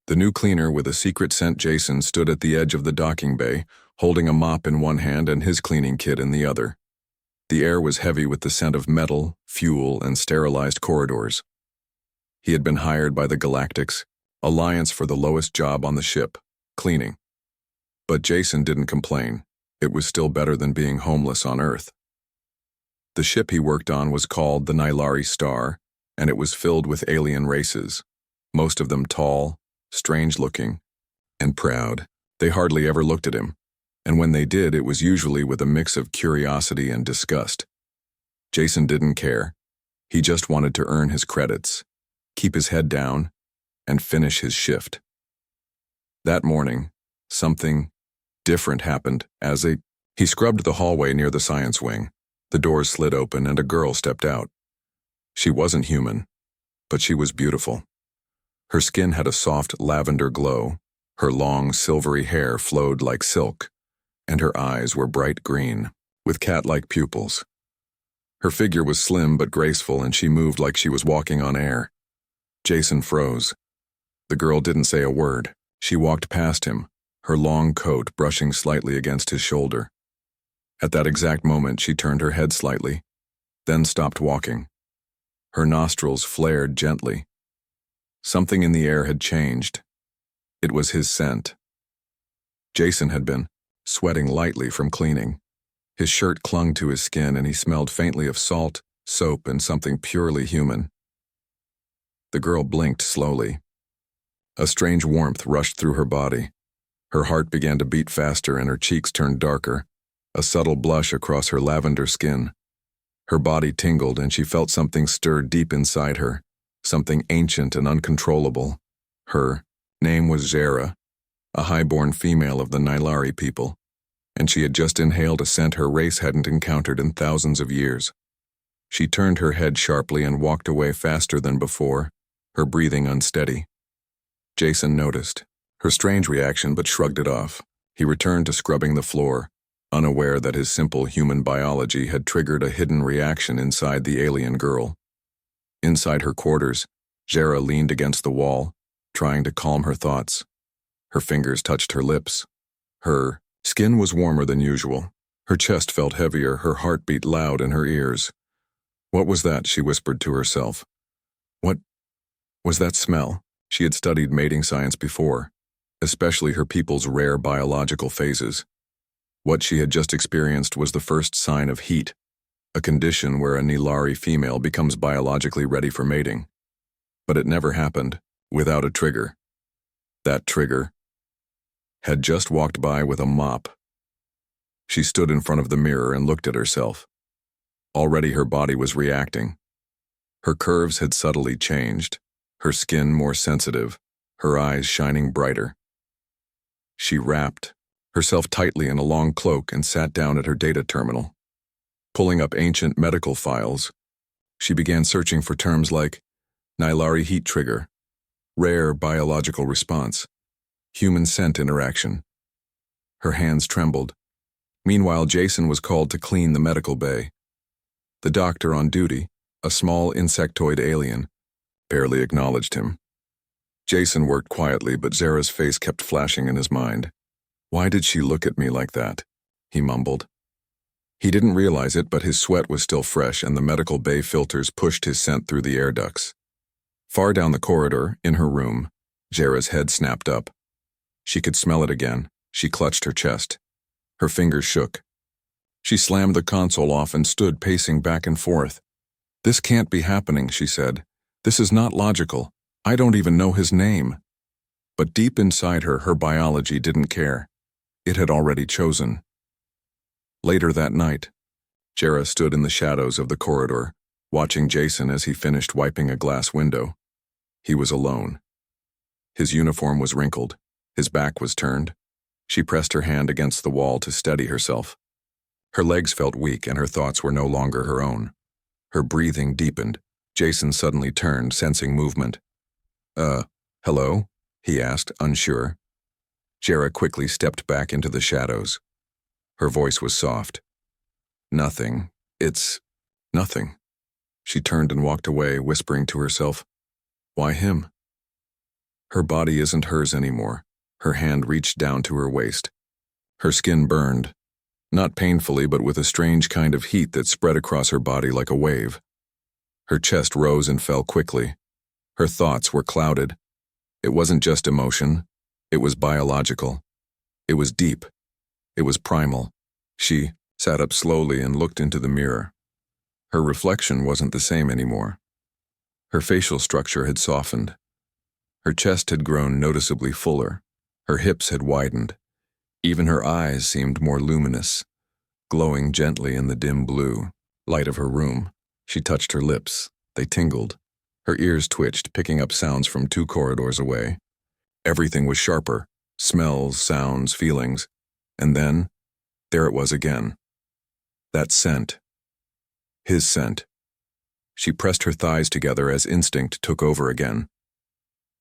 The new cleaner with a secret scent Jason stood at the edge of the docking bay, holding a mop in one hand and his cleaning kit in the other. The air was heavy with the scent of metal, fuel, and sterilized corridors. He had been hired by the Galactics, Alliance, for the lowest job on the ship, cleaning. But Jason didn't complain. It was still better than being homeless on Earth. The ship he worked on was called the Nylari Star, and it was filled with alien races, most of them tall, strange-looking, and proud. They hardly ever looked at him, and when they did, it was usually with a mix of curiosity and disgust. Jason didn't care. He just wanted to earn his credits, keep his head down, and finish his shift. That morning, something different happened as he scrubbed the hallway near the science wing. The doors slid open and a girl stepped out. She wasn't human, but she was beautiful. Her skin had a soft lavender glow, her long silvery hair flowed like silk, and her eyes were bright green, with cat-like pupils. Her figure was slim but graceful, and she moved like she was walking on air. Jason froze. The girl didn't say a word. She walked past him, her long coat brushing slightly against his shoulder. At that exact moment, she turned her head slightly, then stopped walking. Her nostrils flared gently. Something in the air had changed. It was his scent. Jason had been sweating lightly from cleaning. His shirt clung to his skin and he smelled faintly of salt, soap, and something purely human. The girl blinked slowly. A strange warmth rushed through her body. Her heart began to beat faster and her cheeks turned darker, a subtle blush across her lavender skin. Her body tingled and she felt something stir deep inside her, something ancient and uncontrollable. Her name was Zara, a high-born female of the Nylari people, and she had just inhaled a scent her race hadn't encountered in thousands of years. She turned her head sharply and walked away faster than before, her breathing unsteady. Jason noticed her strange reaction but shrugged it off. He returned to scrubbing the floor, unaware that his simple human biology had triggered a hidden reaction inside the alien girl. Inside her quarters, Zara leaned against the wall, trying to calm her thoughts. Her fingers touched her lips. Her skin was warmer than usual. Her chest felt heavier, her heart beat loud in her ears. What was that? She whispered to herself. What was that smell? She had studied mating science before, especially her people's rare biological phases. What she had just experienced was the first sign of heat, a condition where a Nylari female becomes biologically ready for mating. But it never happened without a trigger. That trigger had just walked by with a mop. She stood in front of the mirror and looked at herself. Already her body was reacting. Her curves had subtly changed, her skin more sensitive, her eyes shining brighter. She wrapped herself tightly in a long cloak and sat down at her data terminal. Pulling up ancient medical files, she began searching for terms like Nylari heat trigger, rare biological response, human scent interaction. Her hands trembled. Meanwhile, Jason was called to clean the medical bay. The doctor on duty, a small insectoid alien, barely acknowledged him. Jason worked quietly, but Zara's face kept flashing in his mind. Why did she look at me like that? He mumbled. He didn't realize it, but his sweat was still fresh and the medical bay filters pushed his scent through the air ducts. Far down the corridor, in her room, Zara's head snapped up. She could smell it again. She clutched her chest. Her fingers shook. She slammed the console off and stood pacing back and forth. This can't be happening, she said. This is not logical. I don't even know his name. But deep inside her, her biology didn't care. It had already chosen. Later that night, Zara stood in the shadows of the corridor, watching Jason as he finished wiping a glass window. He was alone. His uniform was wrinkled. His back was turned. She pressed her hand against the wall to steady herself. Her legs felt weak and her thoughts were no longer her own. Her breathing deepened. Jason suddenly turned, sensing movement. Hello? He asked, unsure. Zara quickly stepped back into the shadows. Her voice was soft. Nothing. It's nothing. She turned and walked away, whispering to herself, Why him? Her body isn't hers anymore. Her hand reached down to her waist. Her skin burned, not painfully but with a strange kind of heat that spread across her body like a wave. Her chest rose and fell quickly. Her thoughts were clouded. It wasn't just emotion. It was biological. It was deep. It was primal. She sat up slowly and looked into the mirror. Her reflection wasn't the same anymore. Her facial structure had softened. Her chest had grown noticeably fuller. Her hips had widened. Even her eyes seemed more luminous, glowing gently in the dim blue light of her room. She touched her lips. They tingled. Her ears twitched, picking up sounds from 2 corridors away. Everything was sharper. Smells, sounds, feelings. And then, there it was again. That scent. His scent. She pressed her thighs together as instinct took over again.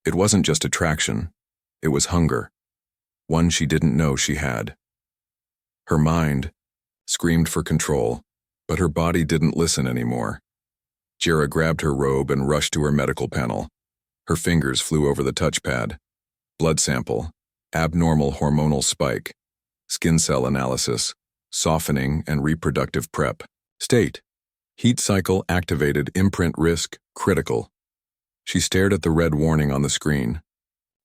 It wasn't just attraction. It was hunger. One she didn't know she had. Her mind screamed for control, but her body didn't listen anymore. Jera grabbed her robe and rushed to her medical panel. Her fingers flew over the touchpad. Blood sample, abnormal hormonal spike, skin cell analysis, softening and reproductive prep. State: heat cycle activated, imprint risk critical. She stared at the red warning on the screen.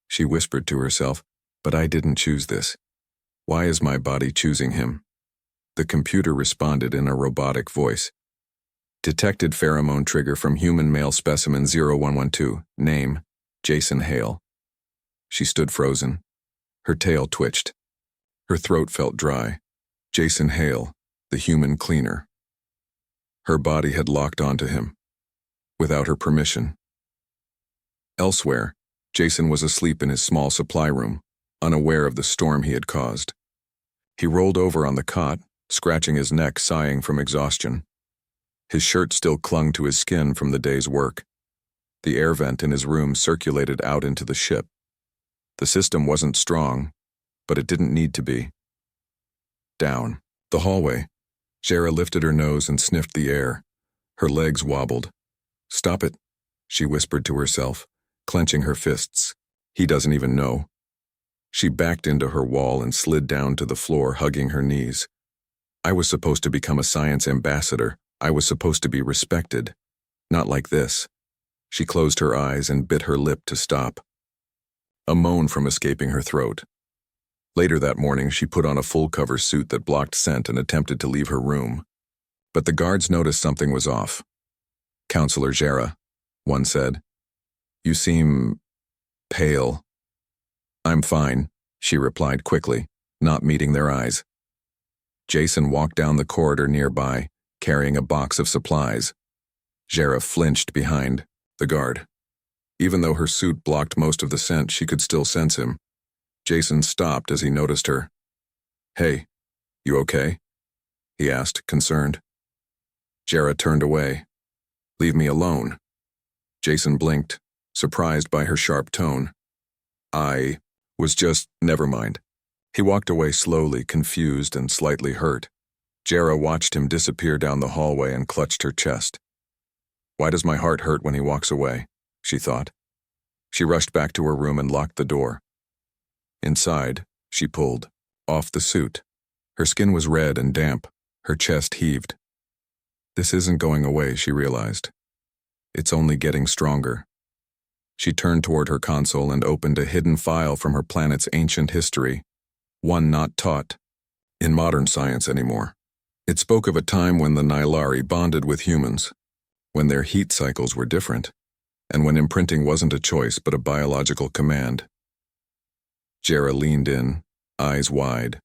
She whispered to herself, "But I didn't choose this. Why is my body choosing him?" The computer responded in a robotic voice. Detected pheromone trigger from human male specimen 0112. Name: Jason Hale. She stood frozen. Her tail twitched. Her throat felt dry. Jason Hale, the human cleaner. Her body had locked onto him, without her permission. Elsewhere, Jason was asleep in his small supply room, unaware of the storm he had caused. He rolled over on the cot, scratching his neck, sighing from exhaustion. His shirt still clung to his skin from the day's work. The air vent in his room circulated out into the ship. The system wasn't strong, but it didn't need to be. Down the hallway, Jera lifted her nose and sniffed the air. Her legs wobbled. "Stop it," she whispered to herself, clenching her fists. "He doesn't even know." She backed into her wall and slid down to the floor, hugging her knees. I was supposed to become a science ambassador. I was supposed to be respected. Not like this. She closed her eyes and bit her lip to stop. A moan from escaping her throat. Later that morning, she put on a full-cover suit that blocked scent and attempted to leave her room. But the guards noticed something was off. "Counselor Jera," one said. "You seem pale." "I'm fine," she replied quickly, not meeting their eyes. Jason walked down the corridor nearby, carrying a box of supplies. Jera flinched behind the guard. Even though her suit blocked most of the scent, she could still sense him. Jason stopped as he noticed her. "Hey, you okay?" he asked, concerned. Jera turned away. "Leave me alone." Jason blinked, surprised by her sharp tone. "I was just, never mind." He walked away slowly, confused and slightly hurt. Jera watched him disappear down the hallway and clutched her chest. "Why does my heart hurt when he walks away?" she thought. She rushed back to her room and locked the door. Inside, she pulled off the suit. Her skin was red and damp. Her chest heaved. This isn't going away, she realized. It's only getting stronger. She turned toward her console and opened a hidden file from her planet's ancient history, one not taught in modern science anymore. It spoke of a time when the Nylari bonded with humans, when their heat cycles were different, and when imprinting wasn't a choice but a biological command. Jera leaned in, eyes wide.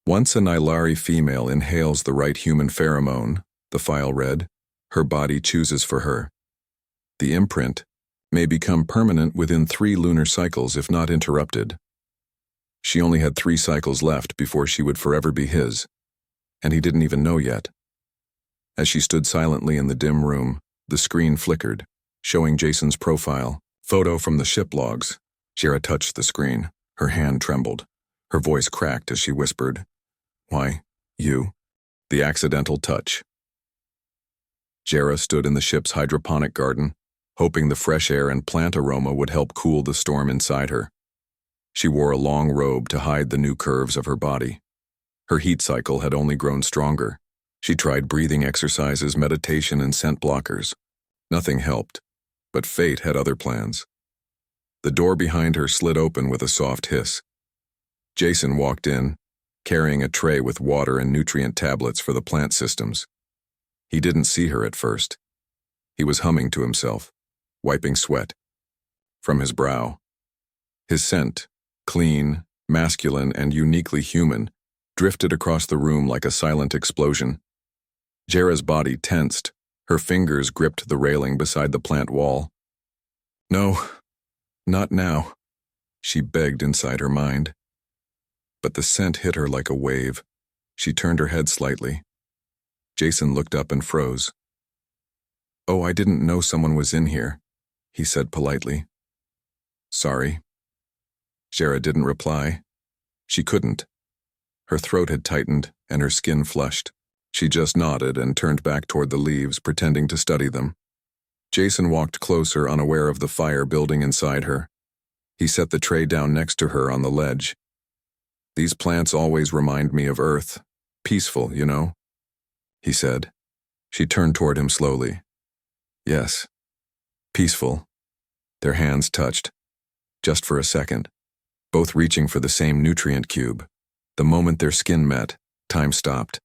Once a Nylari female inhales the right human pheromone, the file read, her body chooses for her. The imprint may become permanent within 3 lunar cycles if not interrupted. She only had 3 cycles left before she would forever be his, and he didn't even know yet. As she stood silently in the dim room, the screen flickered, showing Jason's profile, photo from the ship logs. Jera touched the screen. Her hand trembled. Her voice cracked as she whispered, "Why, you?" The accidental touch. Jera stood in the ship's hydroponic garden, hoping the fresh air and plant aroma would help cool the storm inside her. She wore a long robe to hide the new curves of her body. Her heat cycle had only grown stronger. She tried breathing exercises, meditation, and scent blockers. Nothing helped, but fate had other plans. The door behind her slid open with a soft hiss. Jason walked in, carrying a tray with water and nutrient tablets for the plant systems. He didn't see her at first. He was humming to himself, wiping sweat from his brow. His scent, clean, masculine, and uniquely human, drifted across the room like a silent explosion. Jera's body tensed. Her fingers gripped the railing beside the plant wall. "No, not now," she begged inside her mind. But the scent hit her like a wave. She turned her head slightly. Jason looked up and froze. "Oh, I didn't know someone was in here," he said politely. "Sorry." Jera didn't reply. She couldn't. Her throat had tightened and her skin flushed. She just nodded and turned back toward the leaves, pretending to study them. Jason walked closer, unaware of the fire building inside her. He set the tray down next to her on the ledge. "These plants always remind me of Earth. Peaceful, you know," he said. She turned toward him slowly. "Yes, peaceful." Their hands touched, just for a second, both reaching for the same nutrient cube. The moment their skin met, time stopped.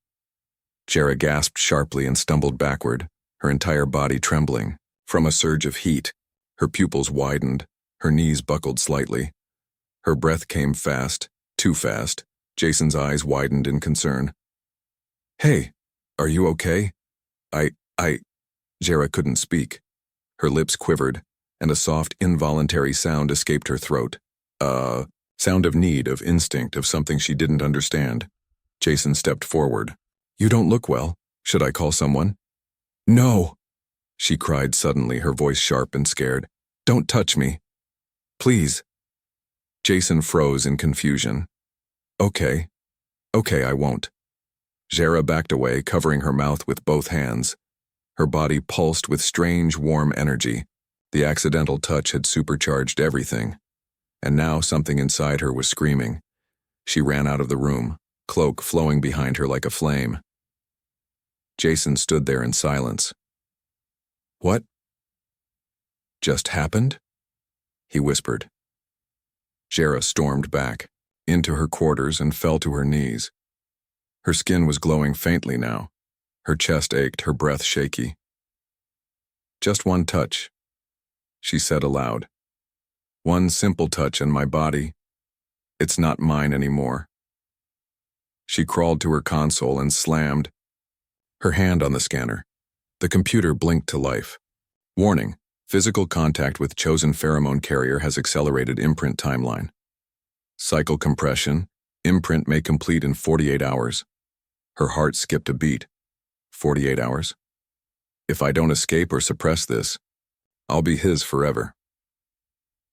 Jera gasped sharply and stumbled backward, her entire body trembling. From a surge of heat, her pupils widened, her knees buckled slightly. Her breath came fast, too fast. Jason's eyes widened in concern. "Hey, are you okay?" Jera couldn't speak. Her lips quivered, and a soft, involuntary sound escaped her throat. Sound of need, of instinct, of something she didn't understand. Jason stepped forward. "You don't look well. Should I call someone?" "No!" she cried suddenly, her voice sharp and scared. "Don't touch me. Please." Jason froze in confusion. Okay, I won't." Jera backed away, covering her mouth with both hands. Her body pulsed with strange, warm energy. The accidental touch had supercharged everything. And now something inside her was screaming. She ran out of the room, cloak flowing behind her like a flame. Jason stood there in silence. "What just happened?" he whispered. Jera stormed back, into her quarters, and fell to her knees. Her skin was glowing faintly now. Her chest ached, her breath shaky. "Just one touch," she said aloud. "One simple touch and my body, it's not mine anymore." She crawled to her console and slammed her hand on the scanner. The computer blinked to life. "Warning, physical contact with chosen pheromone carrier has accelerated imprint timeline. Cycle compression, imprint may complete in 48 hours. Her heart skipped a beat. 48 hours? If I don't escape or suppress this, I'll be his forever.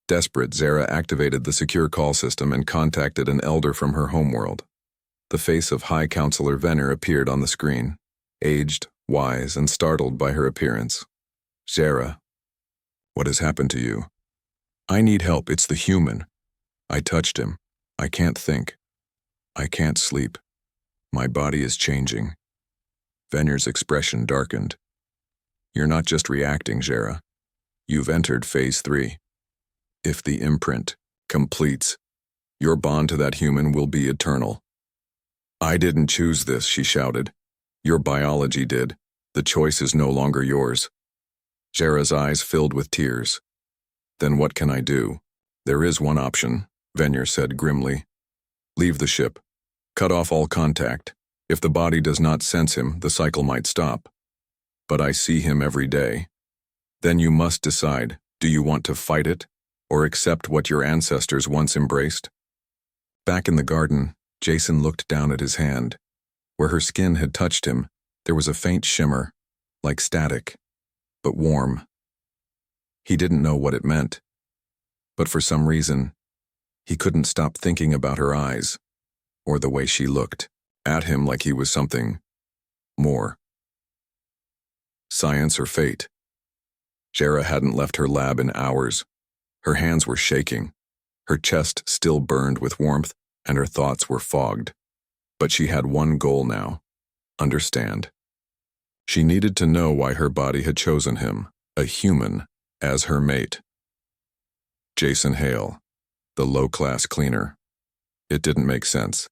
Desperate, Zara activated the secure call system and contacted an elder from her homeworld. The face of High Counselor Venner appeared on the screen, aged, wise, and startled by her appearance. "Zara, what has happened to you?" "I need help, it's the human. I touched him. I can't think. I can't sleep. My body is changing." Venner's expression darkened. "You're not just reacting, Zara. You've entered phase 3. If the imprint completes, your bond to that human will be eternal." "I didn't choose this," she shouted. "Your biology did. The choice is no longer yours." Jera's eyes filled with tears. "Then what can I do?" "There is one option," Venner said grimly. "Leave the ship. Cut off all contact. If the body does not sense him, the cycle might stop. But I see him every day. Then you must decide, do you want to fight it, or accept what your ancestors once embraced?" Back in the garden, Jason looked down at his hand. Where her skin had touched him, there was a faint shimmer, like static, but warm. He didn't know what it meant, but for some reason, he couldn't stop thinking about her eyes, or the way she looked at him like he was something more. Science or fate? Jera hadn't left her lab in hours. Her hands were shaking. Her chest still burned with warmth, and her thoughts were fogged. But she had one goal now: understand. She needed to know why her body had chosen him, a human, as her mate. Jason Hale, the low-class cleaner. It didn't make sense.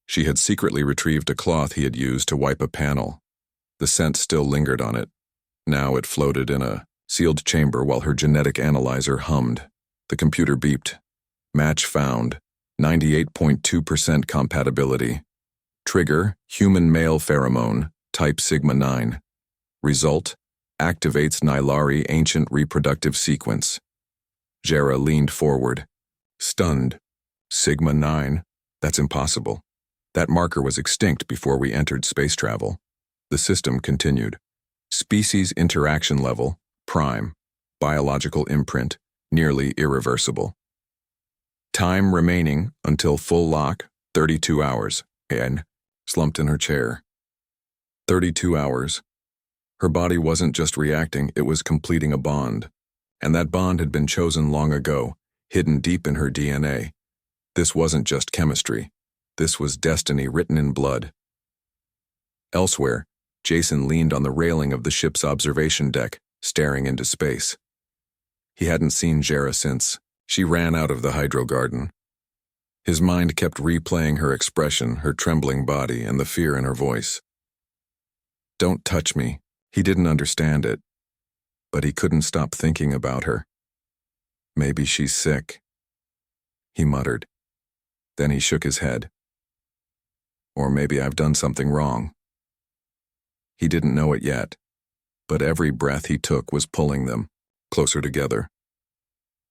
She had secretly retrieved a cloth he had used to wipe a panel. The scent still lingered on it. Now it floated in a sealed chamber while her genetic analyzer hummed. The computer beeped. Match found. 98.2% compatibility. Trigger, human male pheromone, type sigma 9. Result, activates Nylari ancient reproductive sequence. Jera leaned forward, stunned. Sigma 9? That's impossible. That marker was extinct before we entered space travel. The system continued. Species interaction level, prime. Biological imprint, nearly irreversible. Time remaining until full lock, 32 hours. Anne slumped in her chair. 32 hours. Her body wasn't just reacting, it was completing a bond. And that bond had been chosen long ago, hidden deep in her DNA. This wasn't just chemistry. This was destiny written in blood. Elsewhere, Jason leaned on the railing of the ship's observation deck, staring into space. He hadn't seen Jera since she ran out of the hydro garden. His mind kept replaying her expression, her trembling body, and the fear in her voice. Don't touch me. He didn't understand it, but he couldn't stop thinking about her. Maybe she's sick, he muttered. Then he shook his head. Or maybe I've done something wrong. He didn't know it yet, but every breath he took was pulling them closer together.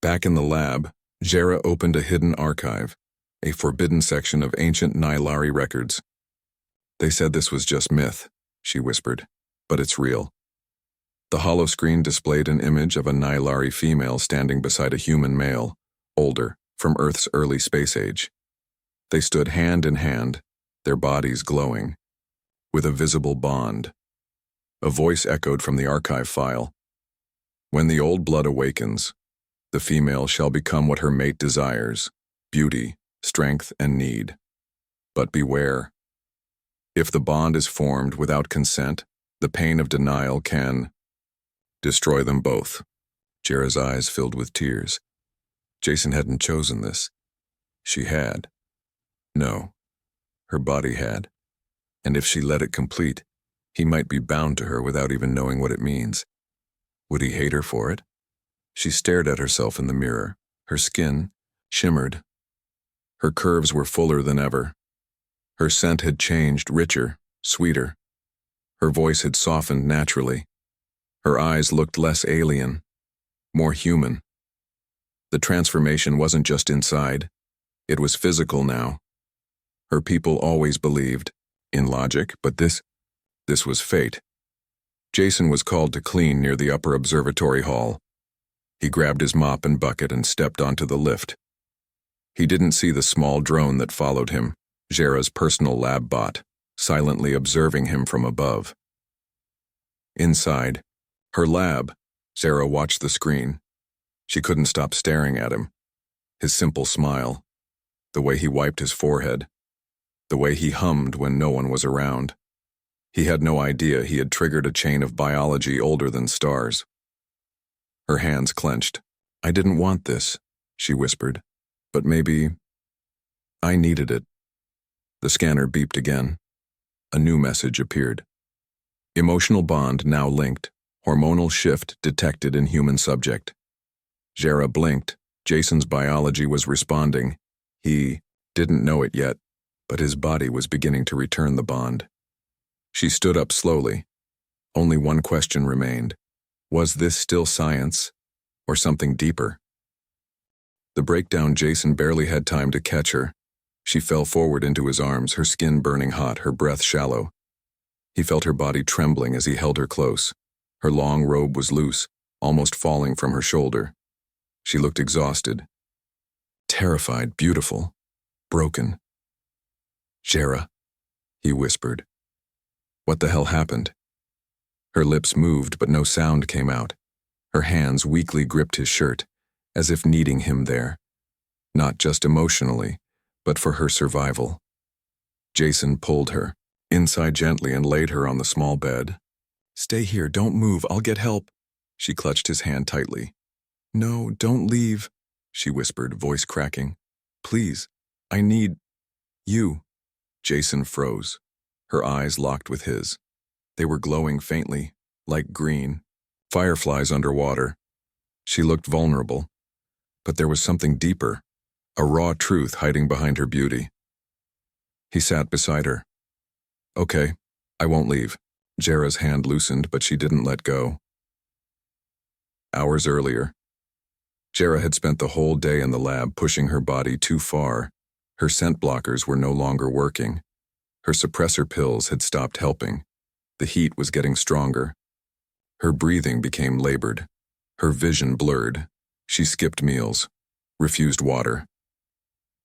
Back in the lab, Jera opened a hidden archive, a forbidden section of ancient Nylari records. They said this was just myth, she whispered, but it's real. The holoscreen displayed an image of a Nylari female standing beside a human male, older, from Earth's early space age. They stood hand in hand, their bodies glowing, with a visible bond. A voice echoed from the archive file. When the old blood awakens, the female shall become what her mate desires, beauty, strength, and need. But beware. If the bond is formed without consent, the pain of denial can destroy them both. Jera's eyes filled with tears. Jason hadn't chosen this. She had. No, her body had. And if she let it complete, he might be bound to her without even knowing what it means. Would he hate her for it? She stared at herself in the mirror. Her skin shimmered. Her curves were fuller than ever. Her scent had changed, richer, sweeter. Her voice had softened naturally. Her eyes looked less alien, more human. The transformation wasn't just inside. It was physical now. Her people always believed, in logic, but this was fate. Jason was called to clean near the upper observatory hall. He grabbed his mop and bucket and stepped onto the lift. He didn't see the small drone that followed him, Jera's personal lab bot, silently observing him from above. Inside, her lab, Jera watched the screen. She couldn't stop staring at him. His simple smile, the way he wiped his forehead, the way he hummed when no one was around. He had no idea he had triggered a chain of biology older than stars. Her hands clenched. I didn't want this, she whispered, but maybe I needed it. The scanner beeped again. A new message appeared. Emotional bond now linked. Hormonal shift detected in human subject. Jera blinked. Jason's biology was responding. He didn't know it yet, but his body was beginning to return the bond. She stood up slowly. Only one question remained. Was this still science, or something deeper? The breakdown Jason barely had time to catch her. She fell forward into his arms, her skin burning hot, her breath shallow. He felt her body trembling as he held her close. Her long robe was loose, almost falling from her shoulder. She looked exhausted. Terrified, beautiful, broken. Jera, he whispered. What the hell happened? Her lips moved, but no sound came out. Her hands weakly gripped his shirt, as if needing him there. Not just emotionally, but for her survival. Jason pulled her inside gently and laid her on the small bed. "Stay here, don't move, I'll get help." She clutched his hand tightly. "No, don't leave," she whispered, voice cracking. "Please, I need you." Jason froze. Her eyes locked with his. They were glowing faintly, like green fireflies underwater. She looked vulnerable, but there was something deeper, a raw truth hiding behind her beauty. He sat beside her. "Okay, I won't leave." Jera's hand loosened, but she didn't let go. Hours earlier, Jera had spent the whole day in the lab pushing her body too far. Her scent blockers were no longer working. Her suppressor pills had stopped helping. The heat was getting stronger. Her breathing became labored. Her vision blurred. She skipped meals, refused water.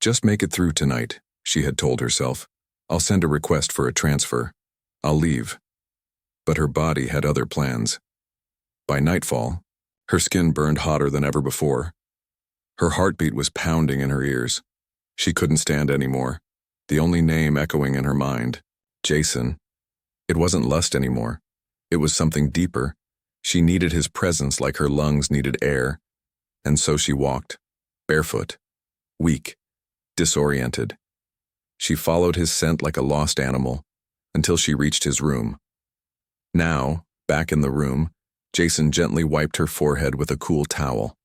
"Just make it through tonight," she had told herself. "I'll send a request for a transfer. I'll leave." But her body had other plans. By nightfall, her skin burned hotter than ever before. Her heartbeat was pounding in her ears. She couldn't stand anymore. The only name echoing in her mind, Jason. It wasn't lust anymore. It was something deeper. She needed his presence like her lungs needed air. And so she walked, barefoot, weak, disoriented. She followed his scent like a lost animal until she reached his room. Now, back in the room, Jason gently wiped her forehead with a cool towel.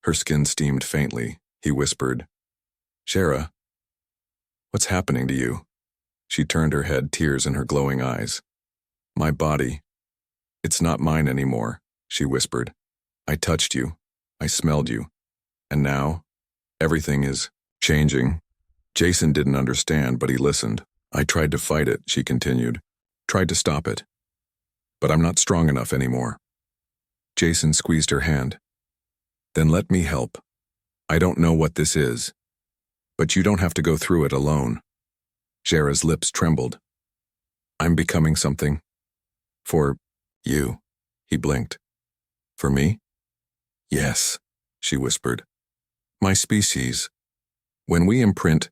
Her skin steamed faintly. He whispered, "Jera, what's happening to you?" She turned her head, tears in her glowing eyes. "My body. It's not mine anymore," she whispered. "I touched you. I smelled you. And now, everything is changing." Jason didn't understand, but he listened. "I tried to fight it," she continued. "Tried to stop it. But I'm not strong enough anymore." Jason squeezed her hand. "Then let me help. I don't know what this is, but you don't have to go through it alone." Jera's lips trembled. "I'm becoming something. For you." He blinked. "For me?" "Yes," she whispered. "My species. When we imprint,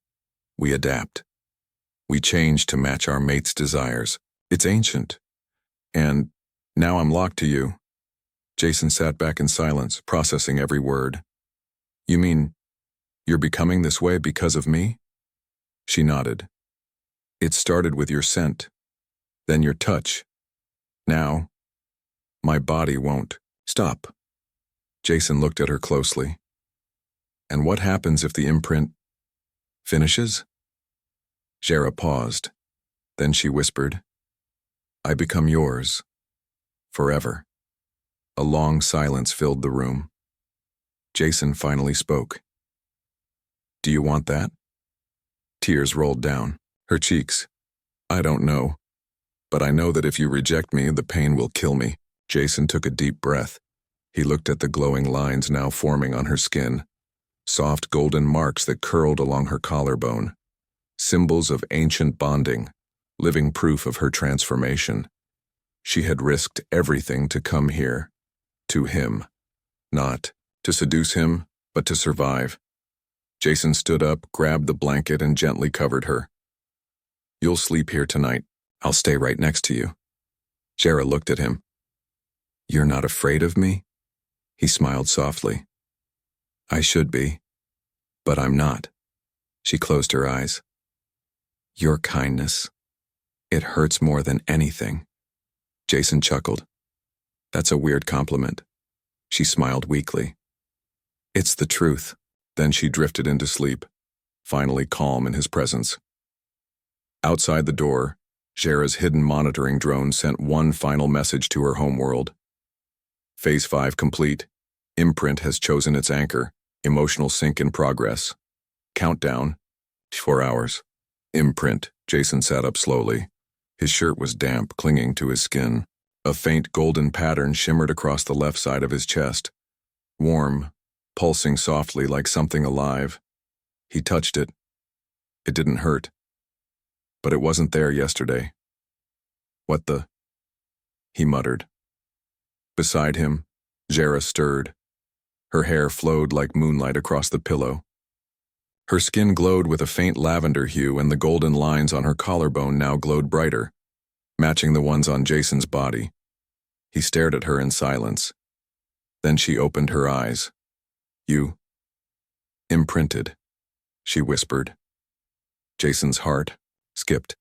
we adapt. We change to match our mate's desires. It's ancient. And now I'm locked to you." Jason sat back in silence, processing every word. "You mean you're becoming this way because of me?" She nodded. "It started with your scent, then your touch. Now, my body won't stop." Jason looked at her closely. "And what happens if the imprint finishes?" Jera paused. Then she whispered, "I become yours. Forever." A long silence filled the room. Jason finally spoke. "Do you want that?" Tears rolled down her cheeks. "I don't know. But I know that if you reject me, the pain will kill me." Jason took a deep breath. He looked at the glowing lines now forming on her skin, soft golden marks that curled along her collarbone, symbols of ancient bonding, living proof of her transformation. She had risked everything to come here, to him, not to seduce him, but to survive. Jason stood up, grabbed the blanket, and gently covered her. "You'll sleep here tonight. I'll stay right next to you." Jera looked at him. "You're not afraid of me?" He smiled softly. "I should be, but I'm not." She closed her eyes. "Your kindness, it hurts more than anything." Jason chuckled. "That's a weird compliment." She smiled weakly. "It's the truth." Then she drifted into sleep, finally calm in his presence. Outside the door, Jera's hidden monitoring drone sent one final message to her homeworld. Phase 5 complete. Imprint has chosen its anchor. Emotional sync in progress. Countdown. 4 hours. Imprint. Jason sat up slowly. His shirt was damp, clinging to his skin. A faint golden pattern shimmered across the left side of his chest. Warm, pulsing softly like something alive. He touched it. It didn't hurt. But it wasn't there yesterday. "What the?" he muttered. Beside him, Jera stirred. Her hair flowed like moonlight across the pillow. Her skin glowed with a faint lavender hue, and the golden lines on her collarbone now glowed brighter, matching the ones on Jason's body. He stared at her in silence. Then she opened her eyes. "You imprinted," she whispered. Jason's heart skipped.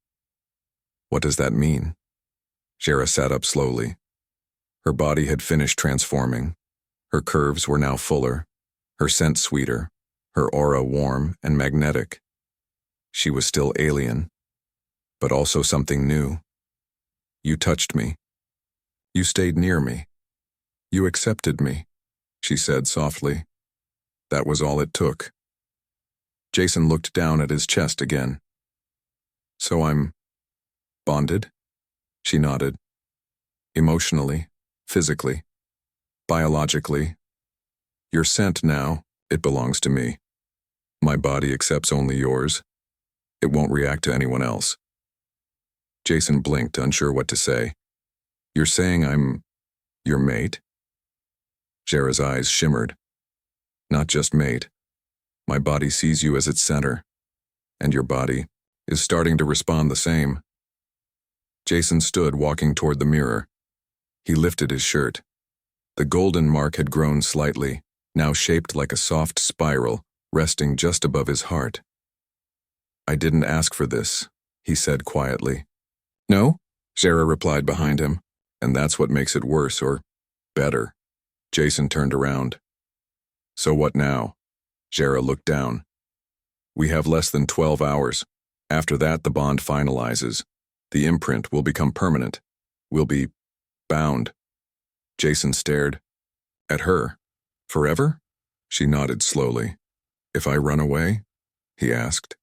"What does that mean?" Jera sat up slowly. Her body had finished transforming. Her curves were now fuller, her scent sweeter, her aura warm and magnetic. She was still alien, but also something new. "You touched me. You stayed near me. You accepted me," she said softly. That was all it took. Jason looked down at his chest again. "So I'm bonded?" She nodded. "Emotionally, physically, biologically. You're sent now. It belongs to me. My body accepts only yours. It won't react to anyone else." Jason blinked, unsure what to say. "You're saying I'm your mate?" Jera's eyes shimmered. "Not just mate. My body sees you as its center, and your body is starting to respond the same." Jason stood, walking toward the mirror. He lifted his shirt. The golden mark had grown slightly, now shaped like a soft spiral, resting just above his heart. "I didn't ask for this," he said quietly. "No?" Jera replied behind him. "And that's what makes it worse, or better." Jason turned around. "So what now?" Jera looked down. "We have less than 12 hours. After that, the bond finalizes. The imprint will become permanent. We'll be bound." Jason stared at her. "Forever?" She nodded slowly. "If I run away?" he asked.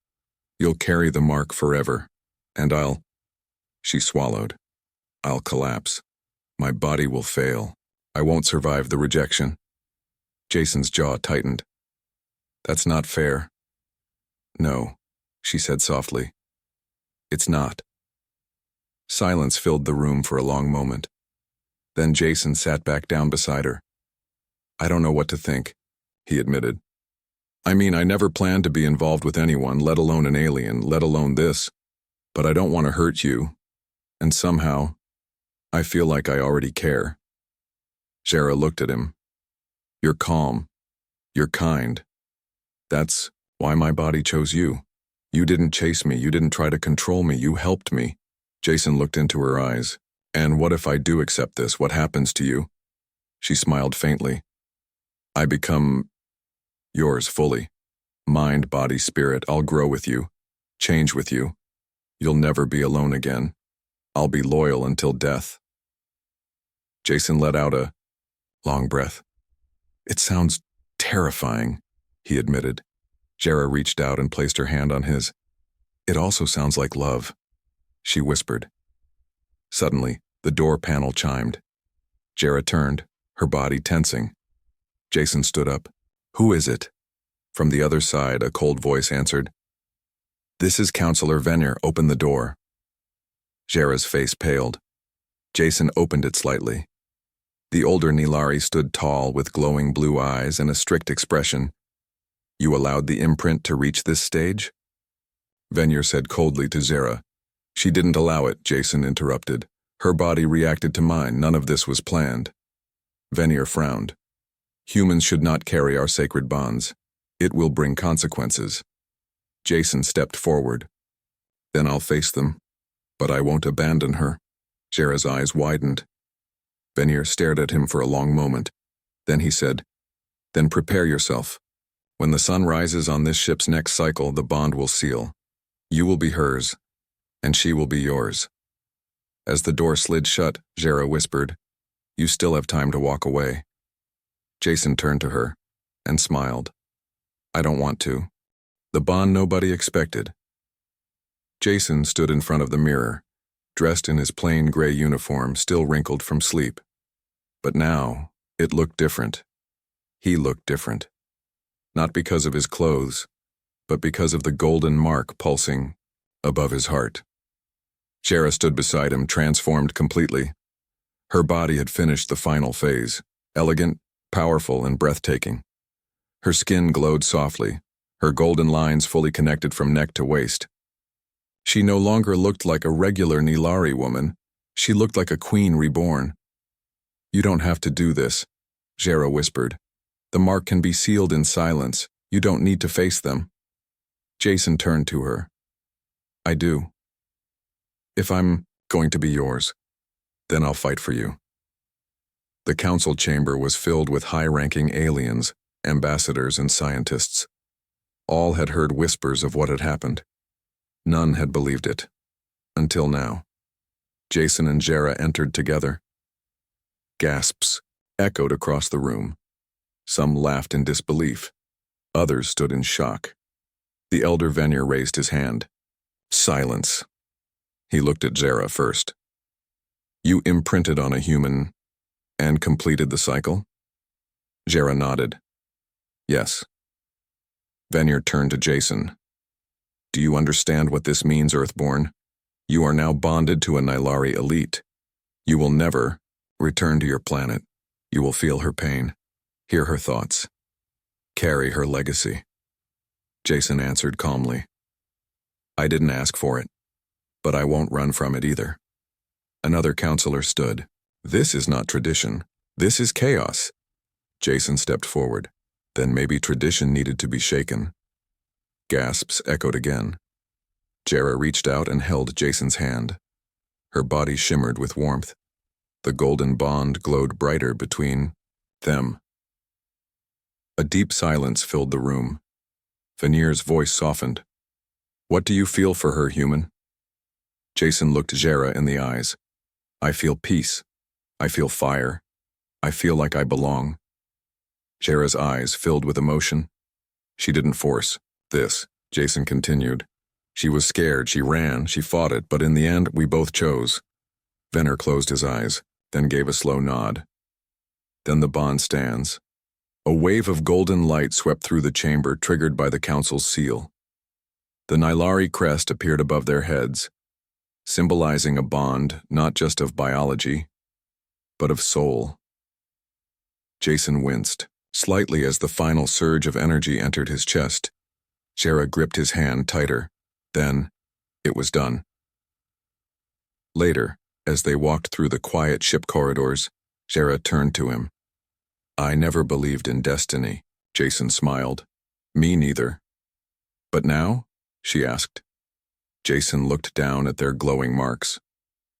"You'll carry the mark forever, and I'll..." She swallowed. "I'll collapse. My body will fail. I won't survive the rejection." Jason's jaw tightened. "That's not fair." "No," she said softly. "It's not." Silence filled the room for a long moment. Then Jason sat back down beside her. "I don't know what to think," he admitted. "I mean, I never planned to be involved with anyone, let alone an alien, let alone this. But I don't want to hurt you. And somehow, I feel like I already care." Jera looked at him. "You're calm. You're kind. That's why my body chose you. You didn't chase me. You didn't try to control me. You helped me." Jason looked into her eyes. "And what if I do accept this? What happens to you?" She smiled faintly. "I become yours fully. Mind, body, spirit. I'll grow with you. Change with you. You'll never be alone again. I'll be loyal until death." Jason let out a long breath. "It sounds terrifying," he admitted. Jera reached out and placed her hand on his. "It also sounds like love," she whispered. Suddenly, the door panel chimed. Jera turned, her body tensing. Jason stood up. "Who is it?" From the other side, a cold voice answered. "This is Counselor Venner. Open the door." Jera's face paled. Jason opened it slightly. The older Nilari stood tall with glowing blue eyes and a strict expression. "You allowed the imprint to reach this stage?" Venner said coldly to Jera. "She didn't allow it," Jason interrupted. "Her body reacted to mine. None of this was planned." Venner frowned. "Humans should not carry our sacred bonds. It will bring consequences." Jason stepped forward. "Then I'll face them. But I won't abandon her." Jera's eyes widened. Venner stared at him for a long moment. Then he said, "Then prepare yourself. When the sun rises on this ship's next cycle, the bond will seal. You will be hers, and she will be yours." As the door slid shut, Jera whispered, "You still have time to walk away." Jason turned to her and smiled. "I don't want to. The bond nobody expected." Jason stood in front of the mirror, dressed in his plain gray uniform, still wrinkled from sleep. But now, it looked different. He looked different. Not because of his clothes, but because of the golden mark pulsing above his heart. Jera stood beside him, transformed completely. Her body had finished the final phase. elegant, powerful, and breathtaking. Her skin glowed softly, her golden lines fully connected from neck to waist. She no longer looked like a regular Nilari woman, she looked like a queen reborn. "You don't have to do this," Jera whispered. "The mark can be sealed in silence. You don't need to face them." Jason turned to her. "I do. If I'm going to be yours, then I'll fight for you." The council chamber was filled with high-ranking aliens, ambassadors, and scientists. All had heard whispers of what had happened. None had believed it. Until now. Jason and Jera entered together. Gasps echoed across the room. Some laughed in disbelief. Others stood in shock. The elder Venir raised his hand. "Silence." He looked at Jera first. "You imprinted on a human and completed the cycle?" Jera nodded. "Yes." Venir turned to Jason. "Do you understand what this means, Earthborn? You are now bonded to a Nilari elite. You will never return to your planet. You will feel her pain, hear her thoughts, carry her legacy." Jason answered calmly. "I didn't ask for it, but I won't run from it either." Another counselor stood. "This is not tradition. This is chaos." Jason stepped forward. Then maybe tradition needed to be shaken. Gasps echoed again. Jera reached out and held Jason's hand. Her body shimmered with warmth. The golden bond glowed brighter between them. A deep silence filled the room. Venir's voice softened. "What do you feel for her, human?" Jason looked Jera in the eyes. "I feel peace. I feel fire. I feel like I belong." Jera's eyes filled with emotion. "She didn't force this," Jason continued. "She was scared, she ran, she fought it, but in the end, we both chose." Venir closed his eyes, then gave a slow nod. "Then the bond stands." A wave of golden light swept through the chamber, triggered by the council's seal. The Nilari crest appeared above their heads, symbolizing a bond not just of biology, but of soul. Jason winced, slightly as the final surge of energy entered his chest. Jera gripped his hand tighter. Then, it was done. Later, as they walked through the quiet ship corridors, Jera turned to him. "I never believed in destiny," Jason smiled. "Me neither." "But now?" she asked. Jason looked down at their glowing marks.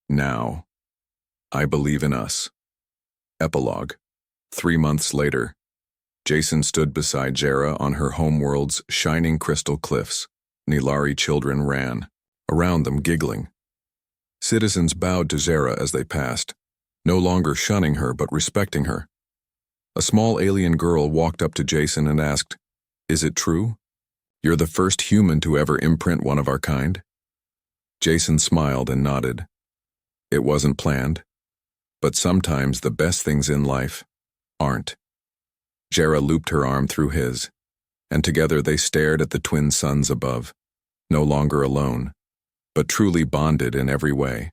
"Now, I believe in us." Epilogue. 3 months later, Jason stood beside Jera on her homeworld's shining crystal cliffs. Nilari children ran, around them giggling. Citizens bowed to Jera as they passed, no longer shunning her but respecting her. A small alien girl walked up to Jason and asked, "Is it true? You're the first human to ever imprint one of our kind?" Jason smiled and nodded. "It wasn't planned, but sometimes the best things in life aren't." Jera looped her arm through his, and together they stared at the twin suns above, no longer alone, but truly bonded in every way.